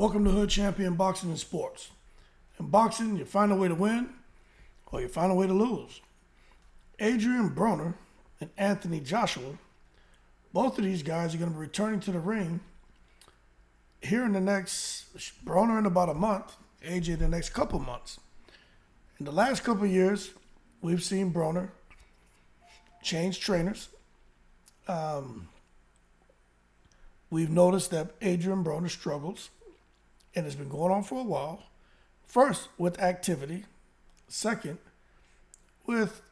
Welcome to Hood Champion Boxing and Sports. In boxing, you find a way to win or you find a way to lose. Adrien Broner and Anthony Joshua, both of these guys are going to be returning to the ring here in the next, Broner in about a month, AJ in the next couple months. In the last couple of years, we've seen Broner change trainers. We've noticed that Adrien Broner struggles, and it's been going on for a while. First, with activity. Second, with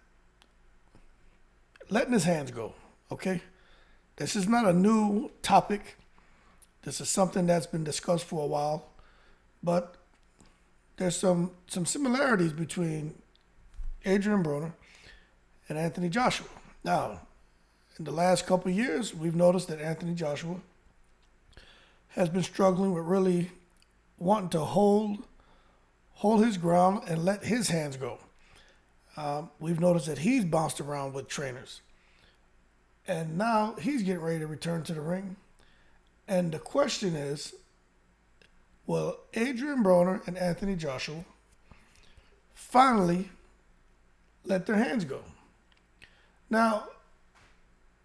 letting his hands go, okay? This is not a new topic. This is something that's been discussed for a while, but there's some similarities between Adrien Broner and Anthony Joshua. Now, in the last couple of years, we've noticed that Anthony Joshua has been struggling with really wanting to hold his ground and let his hands go. We've noticed that he's bounced around with trainers. And now he's getting ready to return to the ring. And the question is, will Adrien Broner and Anthony Joshua finally let their hands go? Now,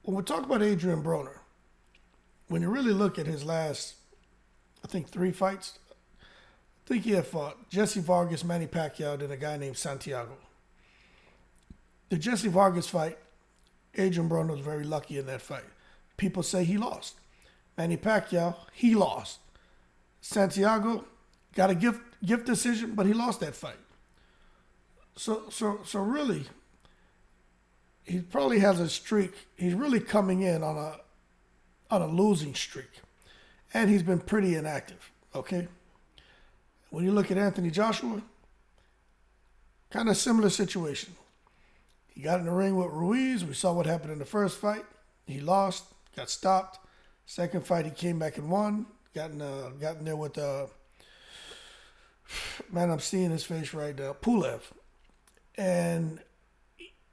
when we talk about Adrien Broner, when you really look at his last, I think 3 fights, I think he had fought Jesse Vargas, Manny Pacquiao, and a guy named Santiago. The Jesse Vargas fight, Adrien Broner was very lucky in that fight. People say he lost. Manny Pacquiao, he lost. Santiago got a gift decision, but he lost that fight. So really, he probably has a streak. He's really coming in on a losing streak, and he's been pretty inactive. Okay. When you look at Anthony Joshua, kind of similar situation. He got in the ring with Ruiz. We saw what happened in the first fight. He lost, got stopped. Second fight, he came back and won. Got in there with, man, I'm seeing his face right now, Pulev. And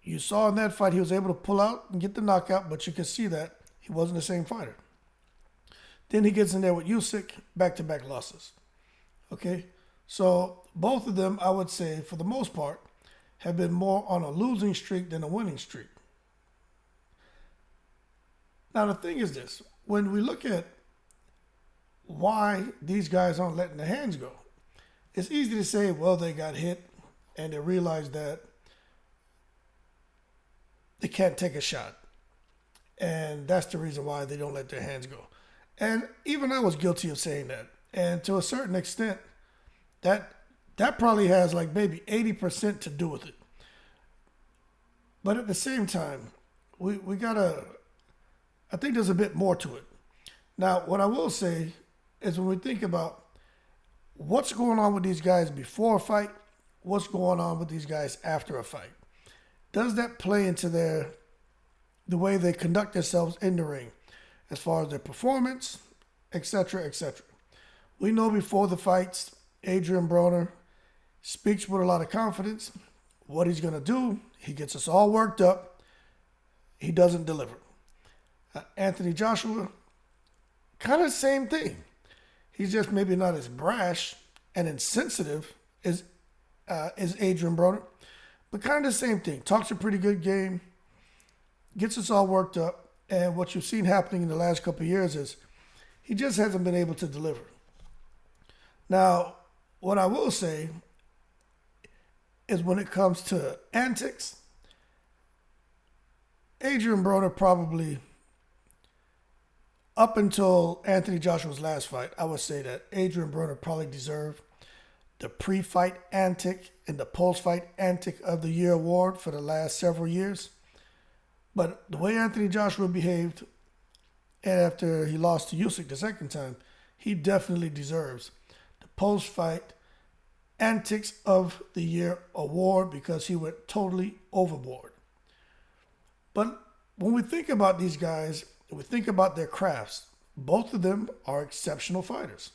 you saw in that fight he was able to pull out and get the knockout, but you could see that he wasn't the same fighter. Then he gets in there with Usyk, back-to-back losses. Okay? So both of them, I would say, for the most part, have been more on a losing streak than a winning streak. Now, the thing is this. When we look at why these guys aren't letting their hands go, it's easy to say, well, they got hit and they realized that they can't take a shot. And that's the reason why they don't let their hands go. And even I was guilty of saying that. And to a certain extent, that probably has like maybe 80% to do with it. But at the same time, we gotta, I think there's a bit more to it. Now, what I will say is when we think about what's going on with these guys before a fight, what's going on with these guys after a fight, does that play into the way they conduct themselves in the ring, as far as their performance, etc., etc. We know before the fights, Adrien Broner speaks with a lot of confidence. What he's going to do, he gets us all worked up. He doesn't deliver. Anthony Joshua, kind of same thing. He's just maybe not as brash and insensitive as Adrien Broner, but kind of the same thing. Talks a pretty good game, gets us all worked up, and what you've seen happening in the last couple of years is he just hasn't been able to deliver. Now, what I will say is when it comes to antics, Adrien Broner probably, up until Anthony Joshua's last fight, I would say that Adrien Broner probably deserved the pre-fight antic and the post-fight antic of the year award for the last several years. But the way Anthony Joshua behaved after he lost to Usyk the second time, he definitely deserves the post-fight antics of the year award because he went totally overboard. But when we think about these guys, we think about their crafts, both of them are exceptional fighters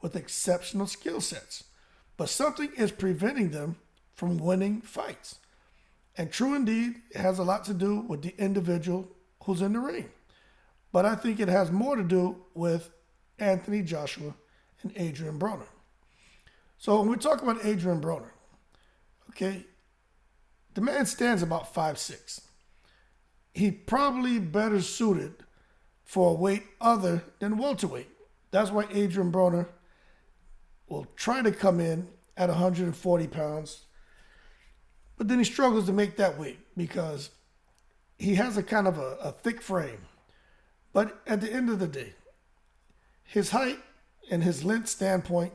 with exceptional skill sets. But something is preventing them from winning fights. And true indeed, it has a lot to do with the individual who's in the ring. But I think it has more to do with Anthony Joshua and Adrien Broner. So when we talk about Adrien Broner, okay, the man stands about 5'6". He probably better suited for a weight other than welterweight. That's why Adrien Broner will try to come in at 140 pounds, but then he struggles to make that weight because he has a kind of a thick frame. But at the end of the day, his height and his length standpoint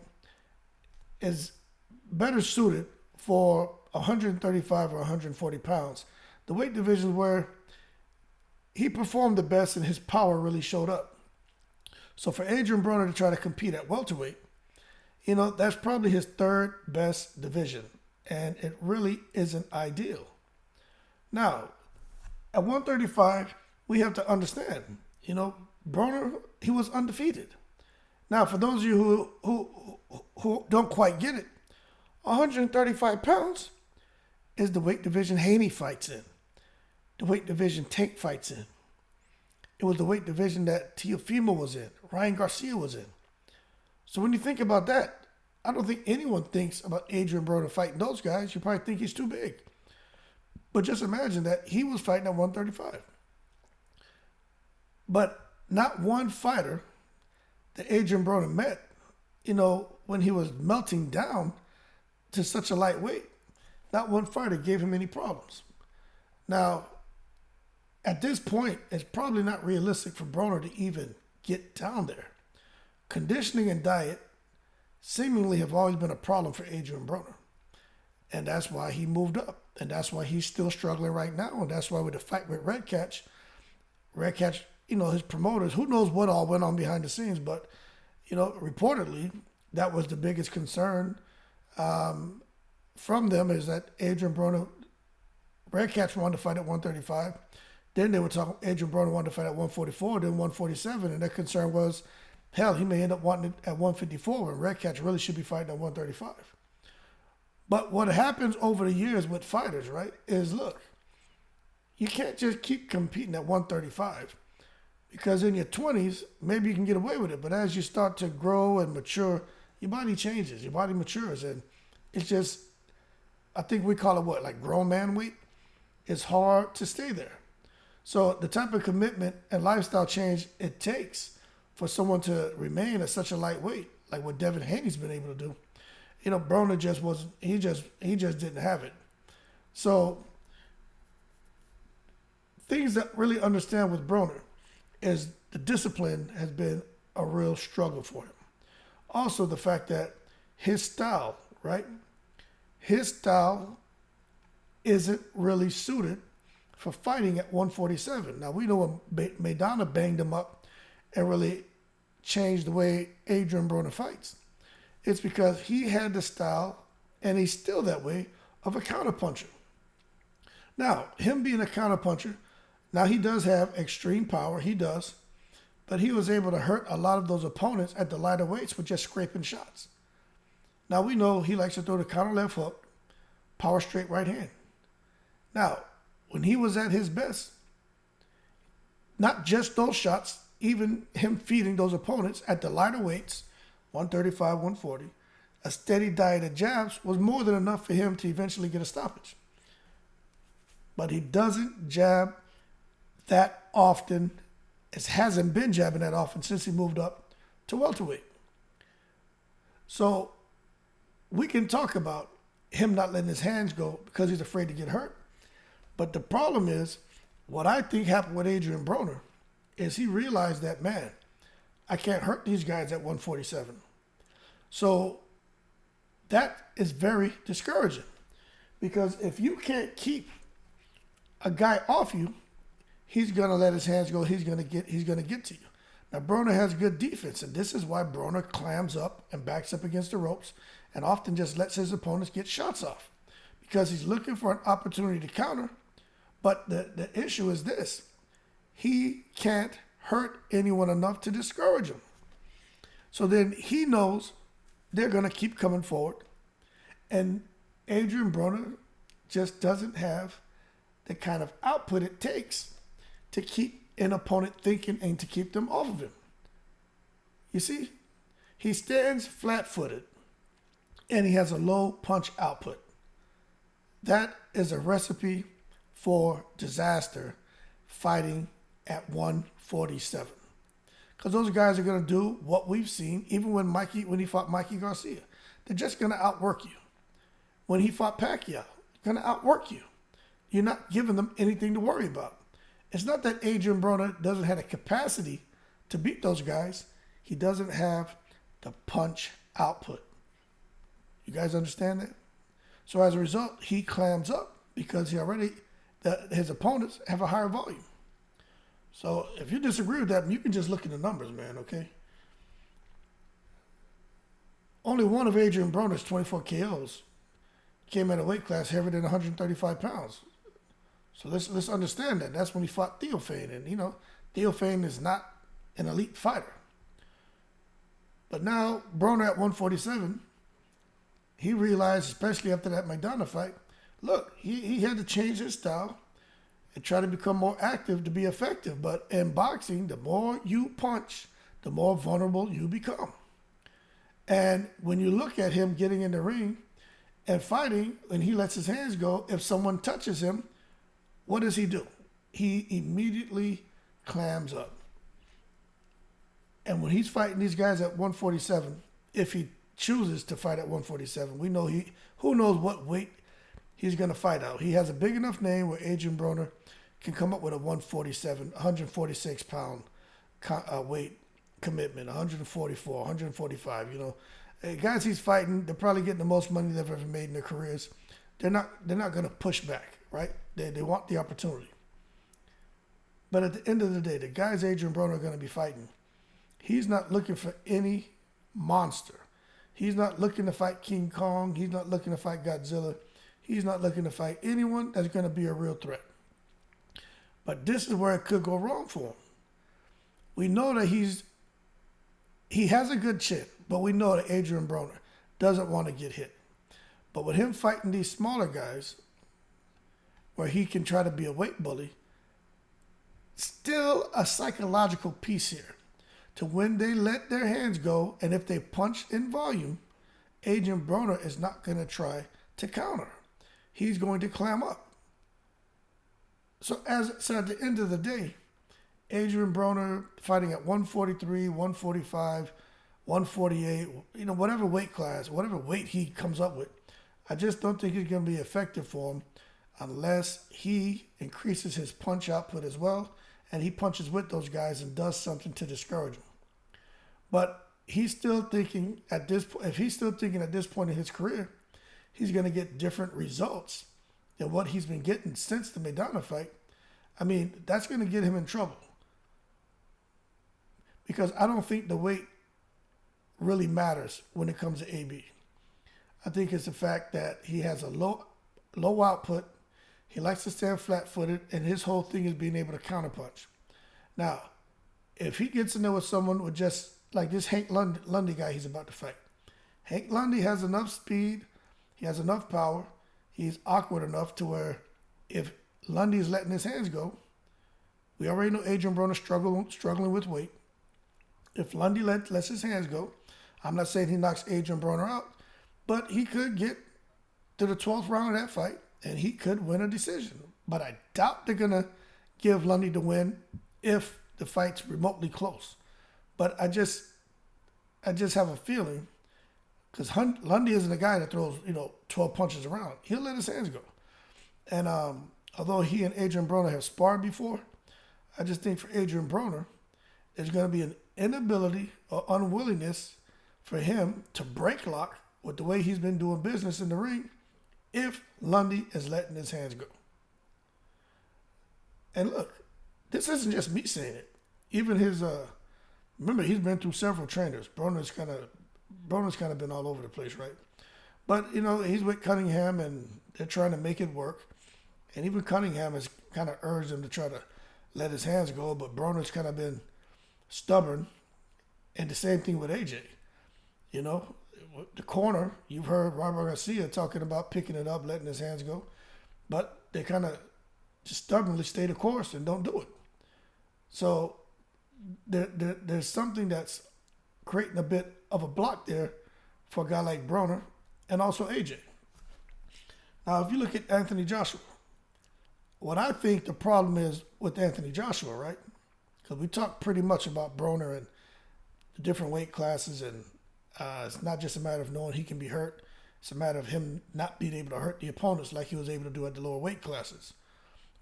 is better suited for 135 or 140 pounds. The weight division where he performed the best and his power really showed up. So for Adrien Broner to try to compete at welterweight, that's probably his third best division. And it really isn't ideal. Now, at 135, we have to understand, Broner, he was undefeated. Now, for those of you who don't quite get it, 135 pounds is the weight division Haney fights in, the weight division Tank fights in. It was the weight division that Teofimo was in, Ryan Garcia was in. So when you think about that, I don't think anyone thinks about Adrien Broner fighting those guys. You probably think he's too big. But just imagine that he was fighting at 135. But not one fighter that Adrien Broner met, when he was melting down to such a lightweight, not one fighter gave him any problems. Now, at this point, it's probably not realistic for Broner to even get down there. Conditioning and diet seemingly have always been a problem for Adrien Broner. And that's why he moved up. And that's why he's still struggling right now. And that's why with the fight with Redcatch, his promoters, who knows what all went on behind the scenes, but, reportedly, that was the biggest concern from them is that Adrien Broner, Redcatch wanted to fight at 135. Then they were talking, Adrien Broner wanted to fight at 144, then 147. And their concern was, hell, he may end up wanting it at 154 when Redcatch really should be fighting at 135. But what happens over the years with fighters, right, is look, you can't just keep competing at 135 because in your 20s, maybe you can get away with it. But as you start to grow and mature, your body changes, your body matures. And it's just, I think we call it like grown man weight. It's hard to stay there. So the type of commitment and lifestyle change it takes for someone to remain at such a lightweight, like what Devin Haney's been able to do, Broner just wasn't. He just didn't have it. So things that really understand with Broner is the discipline has been a real struggle for him. Also, the fact that his style, right? His style isn't really suited for fighting at 147. Now, we know when Maidana banged him up and really changed the way Adrien Broner fights. It's because he had the style, and he's still that way, of a counterpuncher. Now, him being a counterpuncher, now he does have extreme power, he does, but he was able to hurt a lot of those opponents at the lighter weights with just scraping shots. Now, we know he likes to throw the counter left hook, power straight right hand. Now, when he was at his best, not just those shots, even him feeding those opponents at the lighter weights, 135, 140, a steady diet of jabs was more than enough for him to eventually get a stoppage. But he doesn't jab that often. It hasn't been jabbing that often since he moved up to welterweight. So we can talk about him not letting his hands go because he's afraid to get hurt. But the problem is, what I think happened with Adrien Broner is he realized that, man, I can't hurt these guys at 147. So that is very discouraging because if you can't keep a guy off you, he's gonna let his hands go. He's gonna get to you. Now Broner has good defense, and this is why Broner clams up and backs up against the ropes, and often just lets his opponents get shots off because he's looking for an opportunity to counter. But the issue is this: he can't hurt anyone enough to discourage him. So then he knows they're gonna keep coming forward, and Adrien Broner just doesn't have the kind of output it takes to keep an opponent thinking and to keep them off of him. You see, He stands flat-footed, and he has a low punch output. That is a recipe for disaster fighting at 147. Because those guys are going to do what we've seen, even when he fought Mikey Garcia. They're just going to outwork you. When he fought Pacquiao, going to outwork you. You're not giving them anything to worry about. It's not that Adrien Broner doesn't have the capacity to beat those guys. He doesn't have the punch output. You guys understand that? So as a result, he clams up because his opponents have a higher volume. So if you disagree with that, you can just look at the numbers, man, okay? Only one of Adrien Broner's 24 KOs came at a weight class heavier than 135 pounds. So let's understand that. That's when he fought Theophane. And, Theophane is not an elite fighter. But now, Broner at 147, he realized, especially after that McDonough fight, look, he had to change his style and try to become more active to be effective. But in boxing, the more you punch, the more vulnerable you become. And when you look at him getting in the ring and fighting, and he lets his hands go, if someone touches him, what does he do? He immediately clams up. And when he's fighting these guys at 147, if he chooses to fight at 147, we know who knows what weight he's going to fight out. He has a big enough name where Adrien Broner can come up with a 147, 146 pound weight commitment, 144, 145. Guys he's fighting, they're probably getting the most money they've ever made in their careers. They're not going to push back, right? They want the opportunity. But at the end of the day, the guys Adrien Broner are going to be fighting, he's not looking for any monster. He's not looking to fight King Kong. He's not looking to fight Godzilla. He's not looking to fight anyone that's going to be a real threat. But this is where it could go wrong for him. We know that he has a good chin, but we know that Adrien Broner doesn't want to get hit. But with him fighting these smaller guys, where he can try to be a weight bully, still a psychological piece here. To when they let their hands go, and if they punch in volume, Adrien Broner is not going to try to counter. He's going to clam up. So at the end of the day, Adrien Broner fighting at 143, 145, 148, whatever weight class, whatever weight he comes up with, I just don't think it's going to be effective for him unless he increases his punch output as well, and he punches with those guys and does something to discourage them. But he's still thinking at this point, if he's still thinking at this point in his career, he's going to get different results than what he's been getting since the McDonough fight. I mean, that's going to get him in trouble. Because I don't think the weight really matters when it comes to AB. I think it's the fact that he has a low output. He likes to stand flat-footed, and his whole thing is being able to counterpunch. Now, if he gets in there with someone with just like this Hank Lundy guy he's about to fight, Hank Lundy has enough speed, he has enough power, he's awkward enough to where if Lundy is letting his hands go, we already know Adrien Broner struggling with weight. If Lundy lets his hands go, I'm not saying he knocks Adrien Broner out, but he could get to the 12th round of that fight, and he could win a decision. But I doubt they're going to give Lundy the win if the fight's remotely close. But I just have a feeling, because Lundy isn't a guy that throws 12 punches around. He'll let his hands go. And although he and Adrien Broner have sparred before, I just think for Adrien Broner, there's going to be an inability or unwillingness for him to break lock with the way he's been doing business in the ring if Lundy is letting his hands go. And look, this isn't just me saying it. Even his, remember, he's been through several trainers. Broner's kind of been all over the place, right? But, he's with Cunningham, and they're trying to make it work. And even Cunningham has kind of urged him to try to let his hands go, but Broner's kind of been stubborn. And the same thing with AJ. The corner, you've heard Robert Garcia talking about picking it up, letting his hands go. But they kind of just stubbornly stay the course and don't do it. So there's something that's creating a bit of a block there for a guy like Broner and also AJ. Now, if you look at Anthony Joshua, what I think the problem is with Anthony Joshua, right? Because we talked pretty much about Broner and the different weight classes, and it's not just a matter of knowing he can be hurt. It's a matter of him not being able to hurt the opponents like he was able to do at the lower weight classes.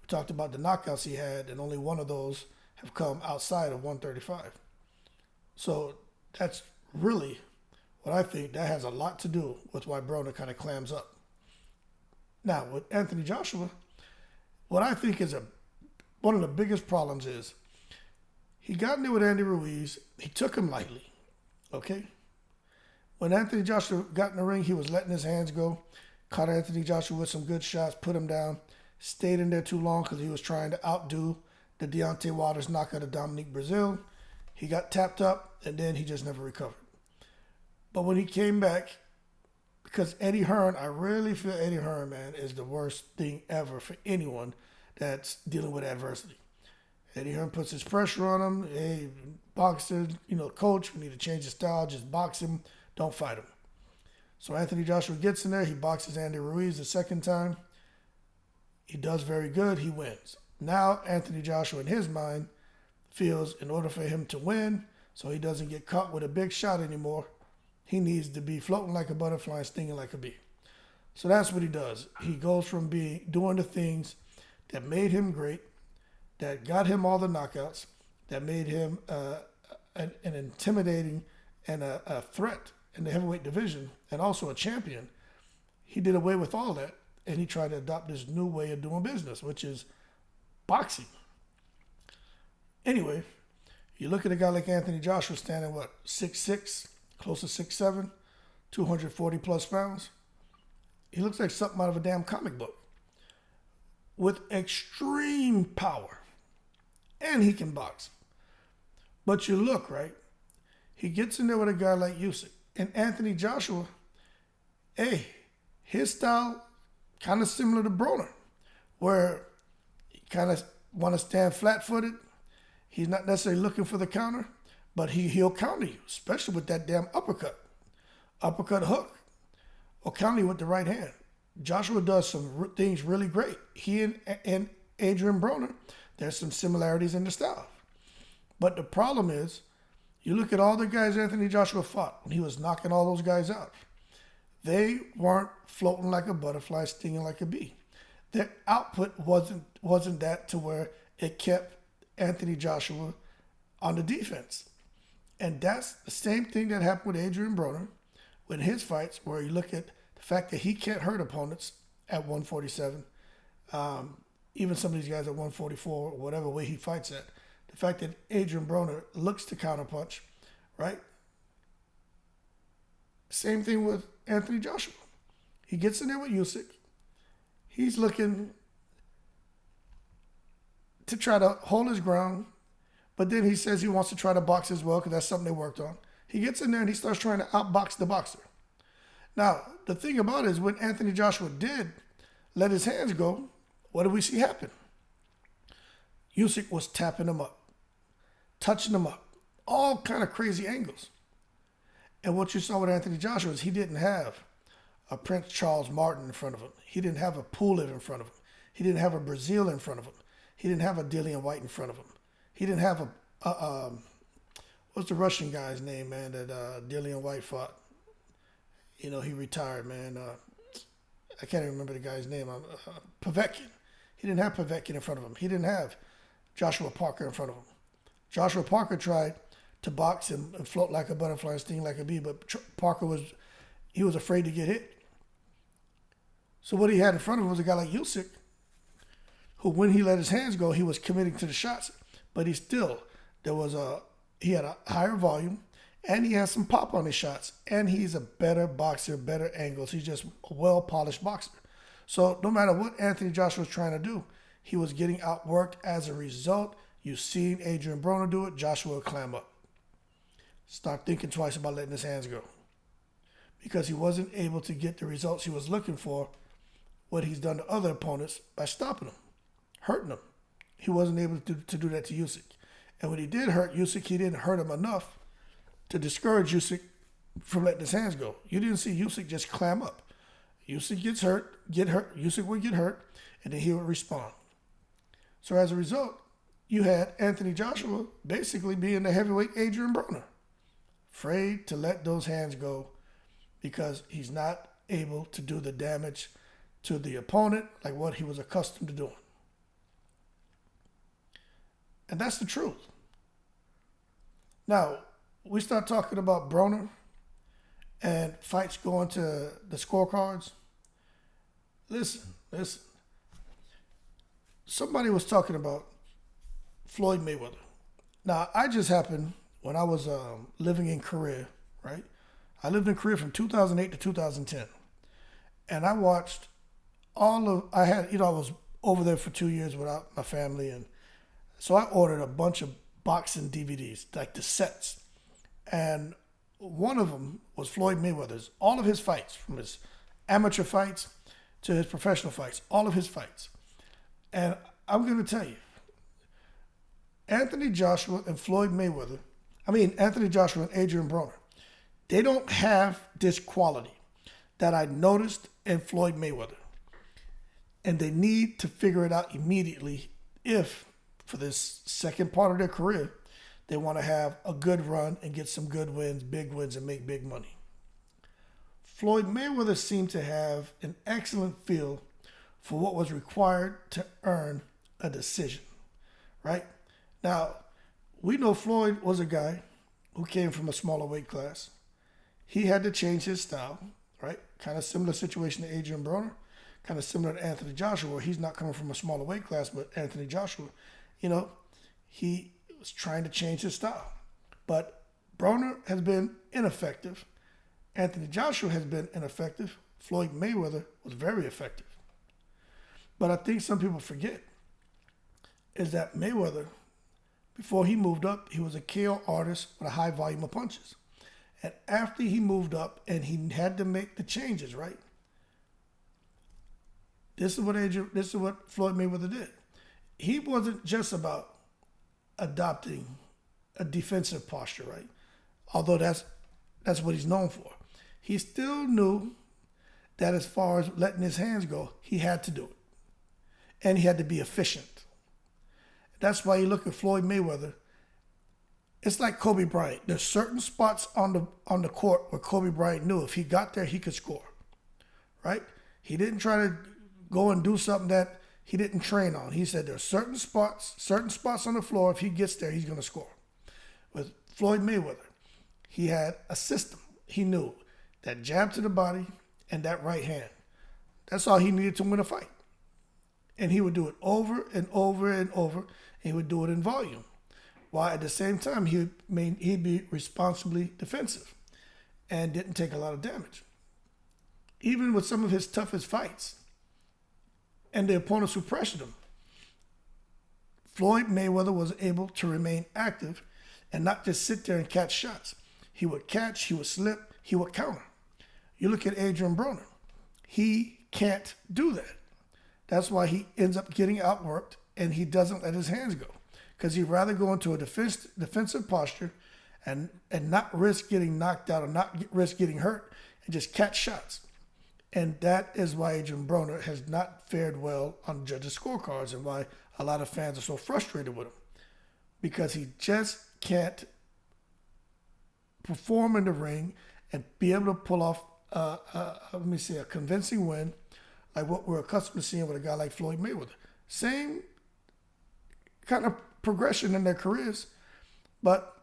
We talked about the knockouts he had, and only one of those have come outside of 135. So that's really what I think that has a lot to do with why Broner kind of clams up. Now, with Anthony Joshua, what I think is one of the biggest problems is he got in there with Andy Ruiz. He took him lightly, okay? When Anthony Joshua got in the ring, he was letting his hands go, caught Anthony Joshua with some good shots, put him down, stayed in there too long because he was trying to outdo the Deontay Wilder's knockout of Dominique Brazil. He got tapped up, and then he just never recovered. But when he came back, because Eddie Hearn, I really feel Eddie Hearn, man, is the worst thing ever for anyone that's dealing with adversity. Eddie Hearn puts his pressure on him. Hey, boxer, coach, we need to change the style. Just box him. Don't fight him. So Anthony Joshua gets in there. He boxes Andy Ruiz the second time. He does very good. He wins. Now Anthony Joshua, in his mind, feels in order for him to win, so he doesn't get caught with a big shot anymore, he needs to be floating like a butterfly and stinging like a bee. So that's what he does. He goes from doing the things that made him great, that got him all the knockouts, that made him an intimidating and a threat in the heavyweight division, and also a champion. He did away with all that, and he tried to adopt this new way of doing business, which is boxing. Anyway, you look at a guy like Anthony Joshua standing, 6'6", close to 6'7", 240 plus pounds. He looks like something out of a damn comic book with extreme power. And he can box. But you look, right? He gets in there with a guy like Usyk. And Anthony Joshua, his style kind of similar to Broner, where he kind of want to stand flat-footed. He's not necessarily looking for the counter, but he'll counter you, especially with that damn uppercut hook, or counter you with the right hand. Joshua does some things really great. He and Adrien Broner, there's some similarities in the style. But the problem is, you look at all the guys Anthony Joshua fought when he was knocking all those guys out. They weren't floating like a butterfly, stinging like a bee. Their output wasn't that to where it kept Anthony Joshua on the defense. And that's the same thing that happened with Adrien Broner with his fights, where you look at the fact that he can't hurt opponents at 147, even some of these guys at 144, or whatever way he fights at. The fact that Adrien Broner looks to counterpunch, right? Same thing with Anthony Joshua. He gets in there with Usyk. He's looking to try to hold his ground, but then he says he wants to try to box as well because that's something they worked on. He gets in there and he starts trying to outbox the boxer. Now, the thing about it is when Anthony Joshua did let his hands go, what did we see happen? Usyk was tapping him up, touching him up, all kind of crazy angles. And what you saw with Anthony Joshua is he didn't have a Prince Charles Martin in front of him. He didn't have a Pulev in front of him. He didn't have a Brazil in front of him. He didn't have a Dillian White in front of him. He didn't have what's the Russian guy's name, man, that Dillian White fought? He retired, man. I can't even remember the guy's name. Povetkin. He didn't have Povetkin in front of him. He didn't have Joshua Parker in front of him. Joshua Parker tried to box and float like a butterfly and sting like a bee, but Parker was afraid to get hit. So what he had in front of him was a guy like Usyk, who when he let his hands go, he was committing to the shots, but he had a higher volume, and he has some pop on his shots, and he's a better boxer, better angles. He's just a well-polished boxer. So no matter what Anthony Joshua was trying to do, he was getting outworked. As a result, you've seen Adrien Broner do it, Joshua would clam up. Start thinking twice about letting his hands go, because he wasn't able to get the results he was looking for, what he's done to other opponents by stopping them, hurting them. He wasn't able to do that to Usyk. And when he did hurt Usyk, he didn't hurt him enough to discourage Usyk from letting his hands go. You didn't see Usyk just clam up. Usyk get hurt. Usyk would get hurt, and then he would respond. So as a result, you had Anthony Joshua basically being the heavyweight Adrien Broner, afraid to let those hands go because he's not able to do the damage to the opponent like what he was accustomed to doing. And that's the truth. Now, we start talking about Broner and fights going to the scorecards. Listen. Somebody was talking about Floyd Mayweather. Now, I just happened, when I was living in Korea, right? I lived in Korea from 2008 to 2010. And I watched I was over there for 2 years without my family. And so I ordered a bunch of boxing DVDs, like the sets. And one of them was Floyd Mayweather's. All of his fights, from his amateur fights to his professional fights, all of his fights. And I'm going to tell you, Anthony Joshua and Adrien Broner, they don't have this quality that I noticed in Floyd Mayweather. And they need to figure it out immediately if, for this second part of their career, they want to have a good run and get some good wins, big wins, and make big money. Floyd Mayweather seemed to have an excellent feel for what was required to earn a decision, right? Now, we know Floyd was a guy who came from a smaller weight class. He had to change his style, right? Kind of similar situation to Adrien Broner, kind of similar to Anthony Joshua, where he's not coming from a smaller weight class, but Anthony Joshua, he was trying to change his style. But Broner has been ineffective. Anthony Joshua has been ineffective. Floyd Mayweather was very effective. But I think some people forget is that Mayweather, before he moved up, he was a KO artist with a high volume of punches. And after he moved up and he had to make the changes, right? This is what Floyd Mayweather did. He wasn't just about adopting a defensive posture, right? Although that's what he's known for. He still knew that as far as letting his hands go, he had to do it. And he had to be efficient. That's why you look at Floyd Mayweather. It's like Kobe Bryant. There's certain spots on the court where Kobe Bryant knew if he got there, he could score, right? He didn't try to go and do something that he didn't train on. He said there's certain spots on the floor. If he gets there, he's going to score. With Floyd Mayweather, he had a system. He knew that jab to the body and that right hand. That's all he needed to win a fight. And he would do it over and over and over, and he would do it in volume. While at the same time, he'd be responsibly defensive and didn't take a lot of damage. Even with some of his toughest fights and the opponents who pressured him, Floyd Mayweather was able to remain active and not just sit there and catch shots. He would catch, he would slip, he would counter. You look at Adrien Broner. He can't do that. That's why he ends up getting outworked and he doesn't let his hands go. Because he'd rather go into a defensive posture and not risk getting knocked out or not risk getting hurt and just catch shots. And that is why Adrien Broner has not fared well on judges' scorecards and why a lot of fans are so frustrated with him. Because he just can't perform in the ring and be able to pull off, a convincing win like what we're accustomed to seeing with a guy like Floyd Mayweather. Same kind of progression in their careers, but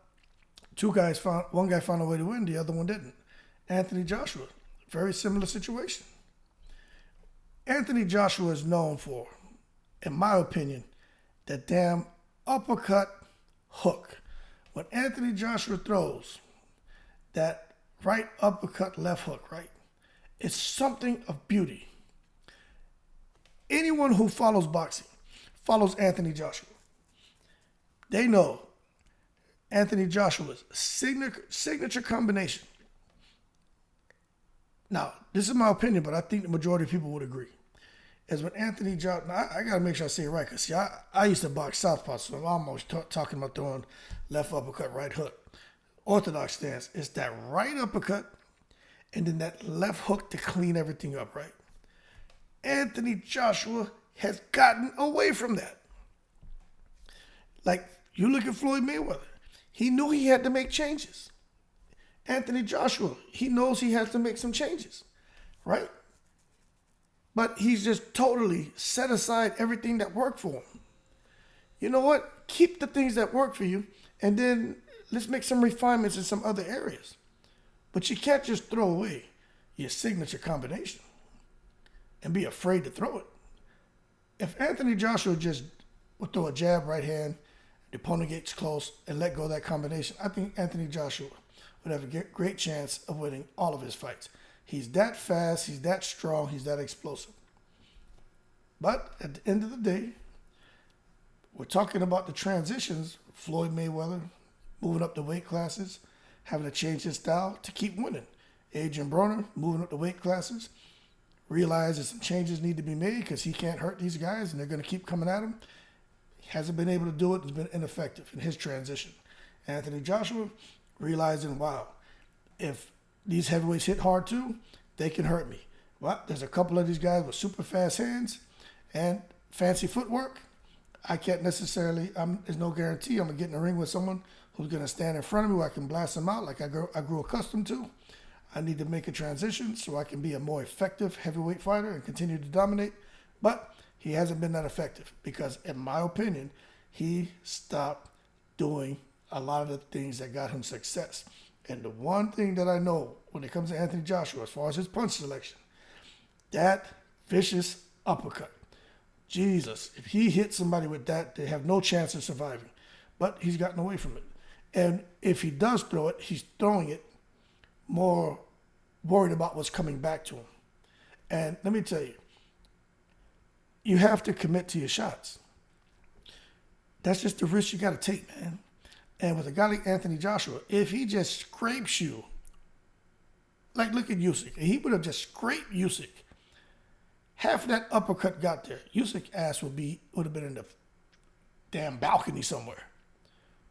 one guy found a way to win, the other one didn't. Anthony Joshua, very similar situation. Anthony Joshua is known for, in my opinion, that damn uppercut hook. When Anthony Joshua throws that right uppercut left hook, right, it's something of beauty. Anyone who follows boxing follows Anthony Joshua. They know Anthony Joshua's signature combination. Now, this is my opinion, but I think the majority of people would agree. Is when Anthony Joshua, I got to make sure I say it right, because see, I used to box southpaw, so I'm almost talking about throwing left uppercut, right hook. orthodox stance. It's that right uppercut and then that left hook to clean everything up, right? Anthony Joshua has gotten away from that. Like, you look at Floyd Mayweather. He knew he had to make changes. Anthony Joshua, he knows he has to make some changes, right? But he's just totally set aside everything that worked for him. You know what? Keep the things that work for you, and then let's make some refinements in some other areas. But you can't just throw away your signature combination and be afraid to throw it. If Anthony Joshua just would throw a jab right hand, the opponent gets close, and let go of that combination, I think Anthony Joshua would have a great chance of winning all of his fights. He's that fast, he's that strong, he's that explosive. But at the end of the day, we're talking about the transitions. Floyd Mayweather moving up the weight classes, having to change his style to keep winning. Adrien Broner moving up the weight classes, realizes some changes need to be made because he can't hurt these guys and they're going to keep coming at him. He hasn't been able to do it. It's been ineffective in his transition. Anthony Joshua realizing, wow, if these heavyweights hit hard too, they can hurt me. Well, there's a couple of these guys with super fast hands and fancy footwork. I can't necessarily, there's no guarantee I'm going to get in the ring with someone who's going to stand in front of me where I can blast them out like I grew accustomed to. I need to make a transition so I can be a more effective heavyweight fighter and continue to dominate. But he hasn't been that effective because, in my opinion, he stopped doing a lot of the things that got him success. And the one thing that I know when it comes to Anthony Joshua, as far as his punch selection, that vicious uppercut. Jesus, if he hits somebody with that, they have no chance of surviving. But he's gotten away from it. And if he does throw it, he's throwing it more worried about what's coming back to him. And let me tell you, you have to commit to your shots. That's just the risk you got to take, man. And with a guy like Anthony Joshua, if he just scrapes you, like look at Usyk, he would have just scraped Usyk. Half of that uppercut got there. Usyk's ass would have been in the damn balcony somewhere.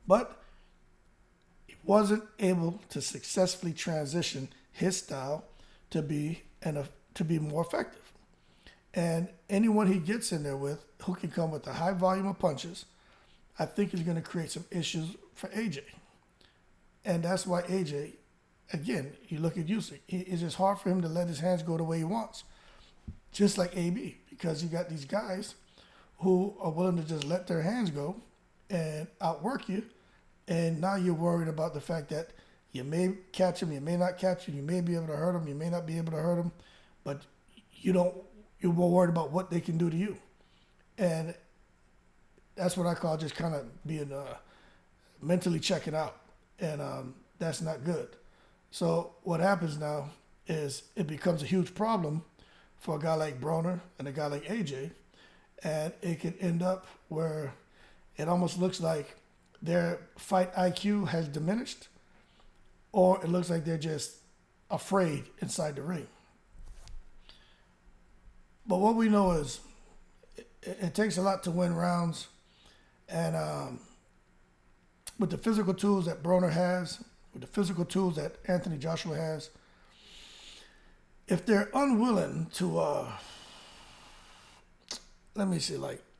But he wasn't able to successfully transition his style to be more effective. And anyone he gets in there with who can come with a high volume of punches, I think is going to create some issues for AJ. And that's why AJ, again, you look at Usyk, it's just hard for him to let his hands go the way he wants. Just like AB, because you got these guys who are willing to just let their hands go and outwork you. And now you're worried about the fact that you may catch him, you may not catch him, you may be able to hurt him, you may not be able to hurt him, but you're more worried about what they can do to you. And that's what I call just kind of being mentally checking out. And that's not good. So what happens now is it becomes a huge problem for a guy like Broner and a guy like AJ. And it can end up where it almost looks like their fight IQ has diminished, or it looks like they're just afraid inside the ring. But what we know is it takes a lot to win rounds. And with the physical tools that Broner has, with the physical tools that Anthony Joshua has, if they're unwilling to,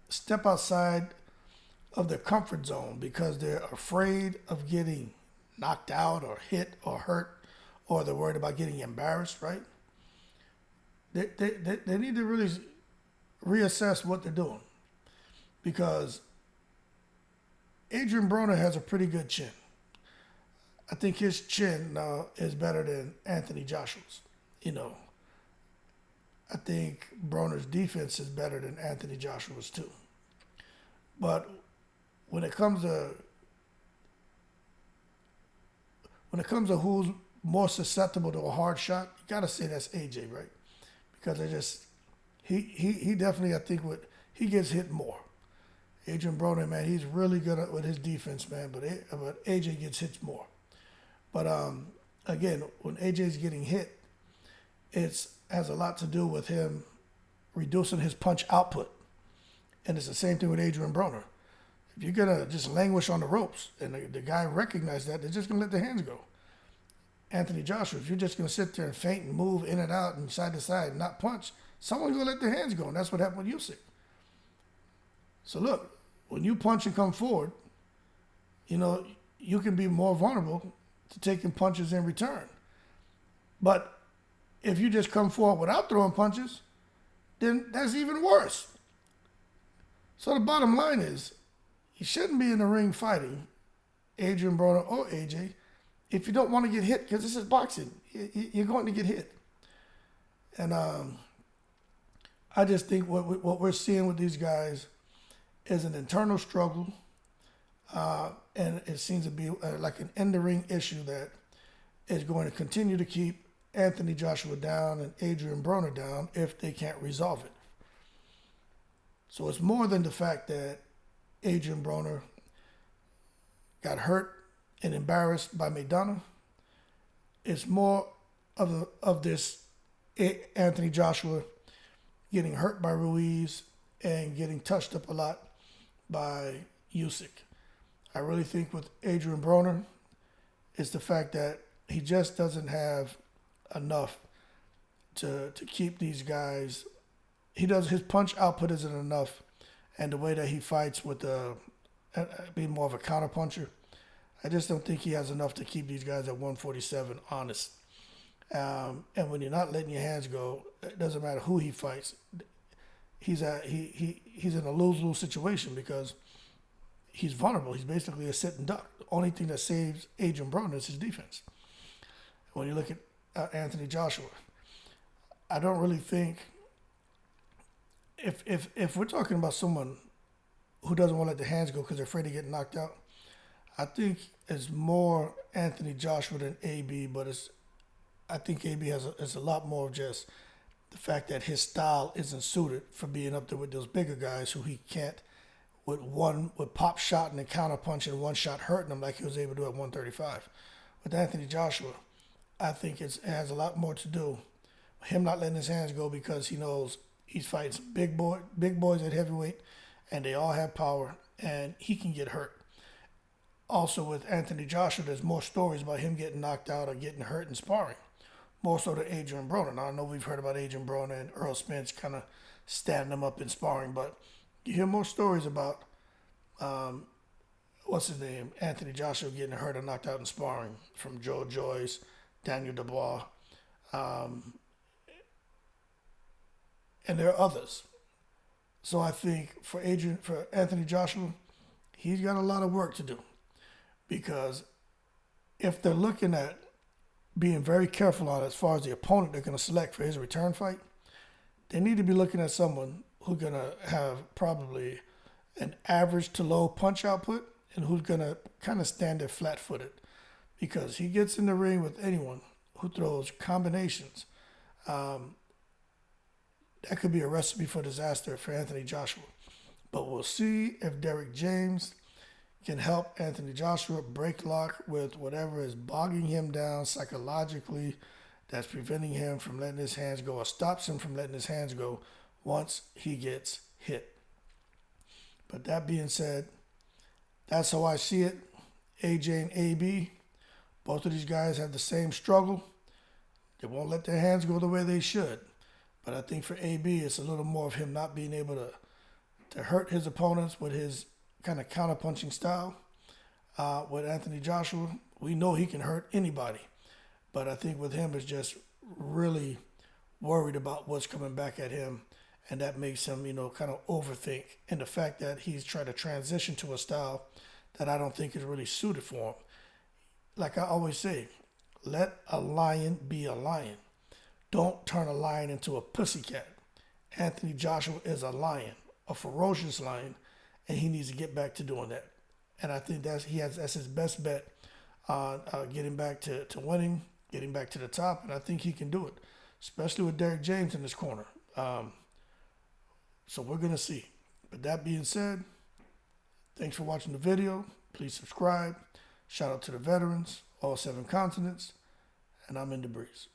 step outside of their comfort zone because they're afraid of getting knocked out or hit or hurt, or they're worried about getting embarrassed, right? They need to really reassess what they're doing, because Adrien Broner has a pretty good chin. I think his chin now is better than Anthony Joshua's. I think Broner's defense is better than Anthony Joshua's too. But when it comes to who's more susceptible to a hard shot, you gotta say that's AJ, right? Because he definitely, I think, he gets hit more. Adrien Broner, man, he's really good with his defense, man, but AJ gets hit more. But again, when AJ's getting hit, it has a lot to do with him reducing his punch output. And it's the same thing with Adrien Broner. If you're going to just languish on the ropes and the guy recognized that, they're just going to let the hands go. Anthony Joshua, if you're just going to sit there and feint and move in and out and side to side and not punch, someone's going to let their hands go, and that's what happened with Usyk. So look, when you punch and come forward, you can be more vulnerable to taking punches in return. But if you just come forward without throwing punches, then that's even worse. So the bottom line is, you shouldn't be in the ring fighting Adrien Broner or AJ if you don't want to get hit, because this is boxing. You're going to get hit. And I just think what we're seeing with these guys is an internal struggle, and it seems to be like an in-the-ring issue that is going to continue to keep Anthony Joshua down and Adrien Broner down if they can't resolve it. So it's more than the fact that Adrien Broner got hurt and embarrassed by McDonough. It's more of this Anthony Joshua getting hurt by Ruiz and getting touched up a lot by Usyk. I really think with Adrien Broner, it's the fact that he just doesn't have enough to keep these guys. His punch output isn't enough, and the way that he fights with being more of a counter puncher, I just don't think he has enough to keep these guys at 147 honest. And when you're not letting your hands go, it doesn't matter who he fights. He's in a lose-lose situation because he's vulnerable. He's basically a sit and duck. The only thing that saves Adrien Broner is his defense. When you look at Anthony Joshua, I don't really think if we're talking about someone who doesn't want to let the hands go because they're afraid of getting knocked out, I think it's more Anthony Joshua than AB, but I think AB has a lot more of just the fact that his style isn't suited for being up there with those bigger guys who he can't with pop shot and a counter punch and one shot hurting him like he was able to do at 135. With Anthony Joshua, I think it has a lot more to do with him not letting his hands go because he knows he's fighting big boys at heavyweight, and they all have power, and he can get hurt. Also with Anthony Joshua, there's more stories about him getting knocked out or getting hurt in sparring, more so than Adrien Broner. Now, I know we've heard about Adrien Broner and Earl Spence kind of standing him up in sparring, but you hear more stories about, Anthony Joshua getting hurt or knocked out in sparring from Joe Joyce, Daniel Dubois, and there are others. So I think for Anthony Joshua, he's got a lot of work to do. Because if they're looking at being very careful on as far as the opponent they're going to select for his return fight, they need to be looking at someone who's going to have probably an average to low punch output and who's going to kind of stand there flat-footed. Because he gets in the ring with anyone who throws combinations. That could be a recipe for disaster for Anthony Joshua. But we'll see if Derrick James can help Anthony Joshua break lock with whatever is bogging him down psychologically that's preventing him from letting his hands go or stops him from letting his hands go once he gets hit. But that being said, that's how I see it. AJ and AB, both of these guys have the same struggle. They won't let their hands go the way they should. But I think for AB, it's a little more of him not being able to hurt his opponents with his kind of counter-punching style. With Anthony Joshua, we know he can hurt anybody. But I think with him, it's just really worried about what's coming back at him. And that makes him, kind of overthink. And the fact that he's trying to transition to a style that I don't think is really suited for him. Like I always say, let a lion be a lion. Don't turn a lion into a pussycat. Anthony Joshua is a lion, a ferocious lion, and he needs to get back to doing that. And I think that's his best bet on getting back to winning, getting back to the top, and I think he can do it, especially with Derrick James in his corner. So we're going to see. But that being said, thanks for watching the video. Please subscribe. Shout out to the veterans, all 7 continents, and I'm in the breeze.